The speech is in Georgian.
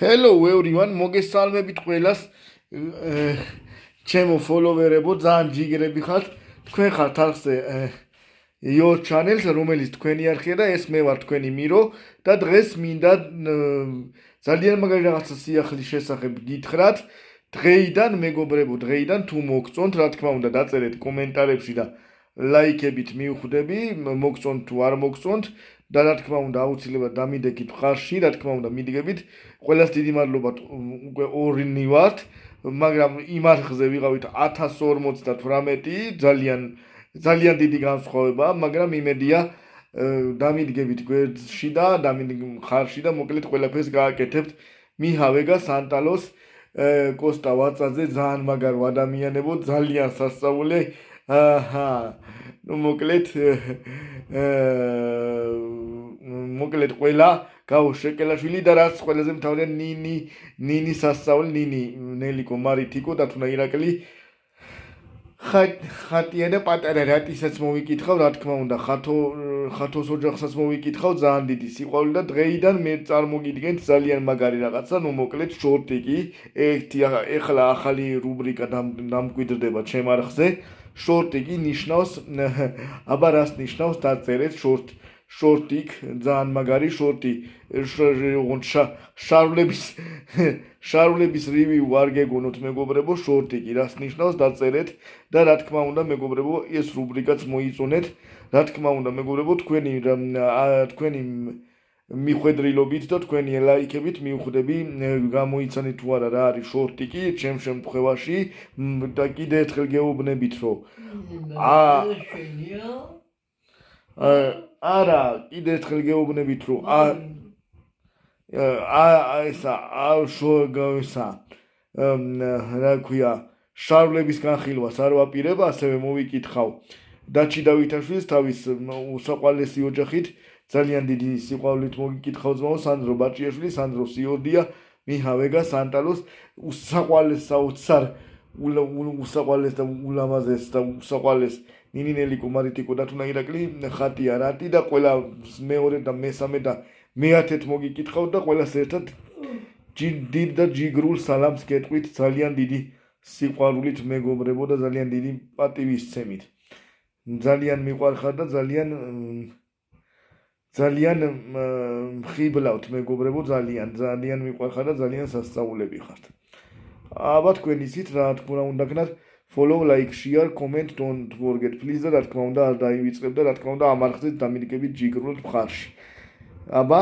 Hello everyone, მოგესალმებით ყველას. ჩემო ფოლოვერებო, ძალიან ჯიგრები ხართ. თქვენ ხართ ახზე your channel-ს, რომელიც თქვენი არხია და ეს მე ვარ თქვენი მირო და დღეს მინდა ძალიან მაგარი რაღაცა სიახლის შესახებ გითხრათ. დღეიდან მეგობრებო, დღეიდან თუ მოგწონთ, რა თქმა უნდა, დაწერეთ კომენტარებში და ლაიქებით მივხვდები, მოგწონთ თუ არ მოგწონთ. და რა თქმა უნდა აუცილებლად დამიდექით ხარში, რა თქმა უნდა მიდგებით. ყველას დიდი მადლობა, უკვე ორნი ვართ, მაგრამ იმ არხზე ვიყავით 1058, ძალიან დიდი განსხვავებაა, მაგრამ იმედია დამიდგებით გვერდში და ხარში და მოკლედ ყველაფერს გააკეთებთ. მიჰავეგა სანტალოს კოსტა ვაწაძე ძალიან მაგარ ადამიანებო, ძალიან სასწაული. მოკლედ ყველა გაო შეკელაშვილი და რაც ყველაზე მთავარია ნინი სასწაული, ნინი ნელიკო მარითიკო და თუნა ირაკლი ხატია და პატარა რატისაც მოვიკითხავ, რა თქმა უნდა ხათოს ოჯახსაც მოვიკითხავ, ძალიან დიდი სიყვარული და დღეიდან მე წარმოგიდგენთ ძალიან მაგარი რაღაცა, მოკლედ შორტი კი ეხლა ახალი რუბრიკა დამკვიდრდება ჩემ არხზე. შორტი კი ნიშნავს, აბა რას ნიშნავს, დაწერეთ შორტიკ, ძალიან მაგარი შორტი, შარვლების რივიუ არ გეგონოთ მეგობრებო, შორტი კი რას ნიშნავს, დაწერეთ და რა თქმა უნდა მეგობრებო, ეს რუბრიკაც მოიწონეთ, რა თქმა უნდა მეგობრებო, თქვენი მიხვედრილობით და თქვენი ლაიქებით მივხვდები, გამოიცანეთ თუ არა რა არის შორტიკი, ჩემ შემთხვევაში და კიდე ერთხელ გეუბნებით, რომ არა, კიდე ერთხელ გეუბნებით, რომ რა ქვია, შარვლების განხილვას არ ვაპირებ, ასევე მოვიკითხავ დაჩი დავითაშვილის თავის უსაყვარლესი ოჯახით ძალიან დიდი სიყვარულით მოგიკითხავ ძმაო, სანდრო ბაჭიაშვილი, სანდრო სიორდია, მიჰავეგა სანტალოს უსაყვარლეს საოცარ უსაყვარლეს და ულამაზეს და უსაყვარლეს ნინინელიკო მარიტიკო და თუნა ირაკლი ხატია რატი და ყველა მეორე და მესამე და მეათეთ მოგიკითხავ და ყველას ერთად დიდ და ჯიგრულ სალამს გეტყვით ძალიან დიდი სიყვარულით მეგობრებო და ძალიან დიდი პატივისცემით. ძალიან მიყვარხარ და ძალიან მხიბლავთ მეგობრებო, ძალიან მიყვარხარ და ძალიან სასწაულები ხართ. აბა თქვენ იცით რა თქმა უნდა გქნათ follow, like, share, comment, don't forget please და რა თქმა უნდა არ დაივიწყებ და რა თქმა უნდა ამ არხზე დამიდგებით ჯიგრულად მხარში. აბა